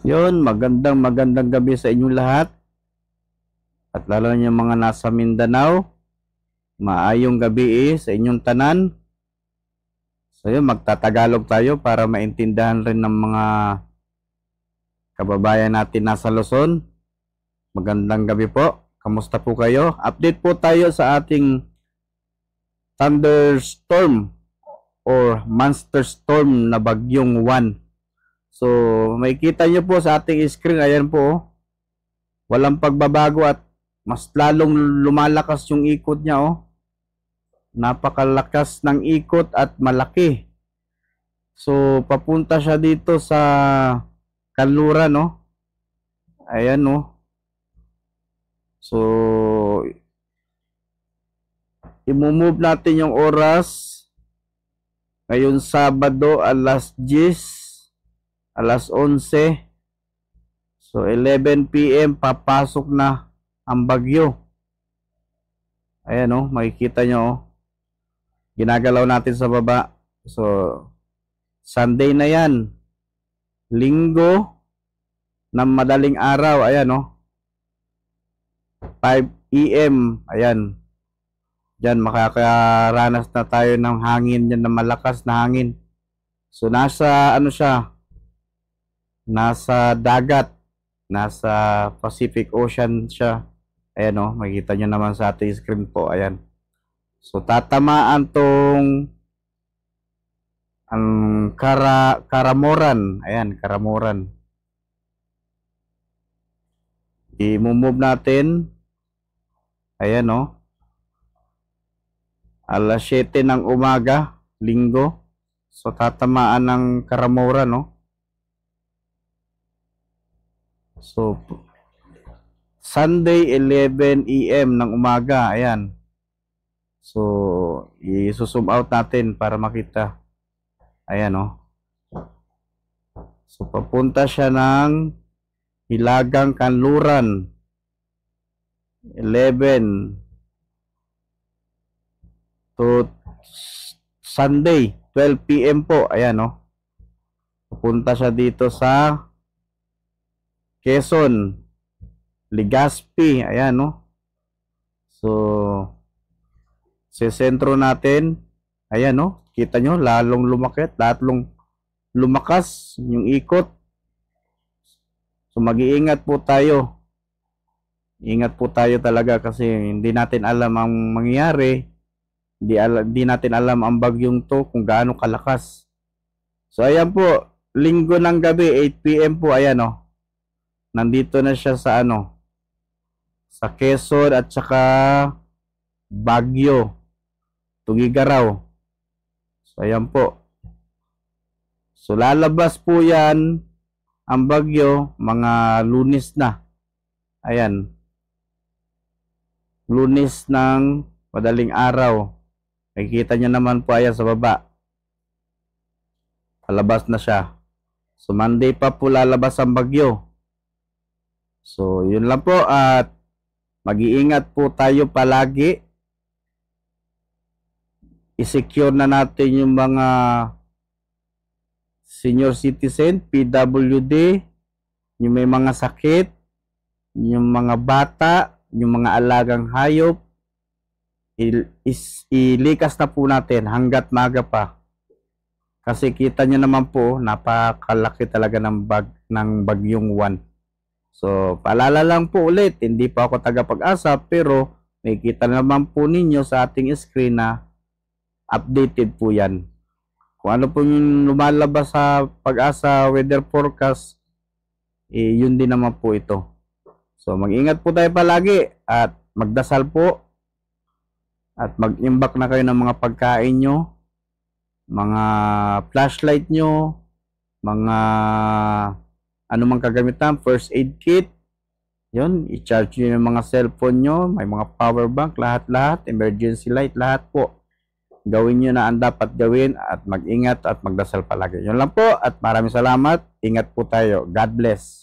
Yun, magandang gabi sa inyong lahat. At lalo na yung mga nasa Mindanao. Maayong gabi sa inyong tanan. So yun, magtatagalog tayo para maintindihan rin ng mga kababayan natin nasa Luzon. Magandang gabi po. Kamusta po kayo? Update po tayo sa ating thunderstorm or monster storm na bagyong Juan. So, makikita nyo po sa ating screen, ayan po, walang pagbabago at mas lalong lumalakas yung ikot niya, oh. Napakalakas ng ikot at malaki. So, papunta siya dito sa Kanluran, no? Ayan, no? So, i-move natin yung oras. Ngayon Sabado, alas 10, alas 11. So, 11 PM, papasok na ang bagyo. Ayan, oh, makikita nyo, oh. Ginagalaw natin sa baba. So, Sunday na yan. Linggo ng madaling araw. Ayan, oh. 5 AM. Ayan. Diyan, makakaranas na tayo ng hangin yan, na malakas na hangin. So, nasa, ano siya? Nasa dagat. Nasa Pacific Ocean siya. Ayan, oh. Makikita nyo naman sa ating screen po. Ayan. So, tatamaan tong ang Karamoran. Ayan, Karamoran. I-move natin. Ayan, oh. Alas 7 ng umaga, Linggo. So, tatamaan ng Karamoran, no? So, Sunday, 11 AM ng umaga. Ayan. So, i-zoom out natin para makita. Ayan, oh. So, papunta siya ng Hilagang Kanluran. 11 to Sunday, 12 PM po. Ayan, oh. Papunta siya dito sa Quezon, Legazpi. Ayan, no? So, sa sentro natin, ayan, no? Kita nyo, lalong lumakit, lalong lumakas yung ikot. So, mag-iingat po tayo. Ingat po tayo talaga kasi hindi natin alam ang mangyayari. Hindi natin alam ang bagyong to kung gaano kalakas. So, ayan po, Linggo ng gabi, 8 PM po, ayan, no? Nandito na siya sa ano, sa Quezon at saka Baguio, Tugigaraw. So, ayan po. So, lalabas po yan ang bagyo mga Lunes na. Ayan. Lunes ng madaling araw. Nakikita nyo naman po ayan sa baba. Palabas na siya. So, Monday pa po lalabas ang bagyo. So, yun lang po at mag-iingat po tayo palagi. I-secure na natin yung mga senior citizen, PWD, yung may mga sakit, yung mga bata, yung mga alagang hayop. Ilikas na po natin hanggat maaga pa. Kasi kita nyo naman po, napakalaki talaga ng bagyong Juan. So, paalala lang po ulit, hindi pa ako tagapag-asa, pero makikita naman po ninyo sa ating screen na updated po yan. Kung ano po yung lumalabas sa Pag-asa weather forecast, yun din naman po ito. So, mag-ingat po tayo palagi at magdasal po at mag-imbak na kayo ng mga pagkain nyo, mga flashlight nyo, mga anumang kagamitan, first aid kit, yun, i-charge nyo yung mga cellphone nyo, may mga power bank, lahat-lahat, emergency light, lahat po. Gawin nyo na ang dapat gawin at mag-ingat at magdasal palagi. Yun lang po at maraming salamat. Ingat po tayo. God bless.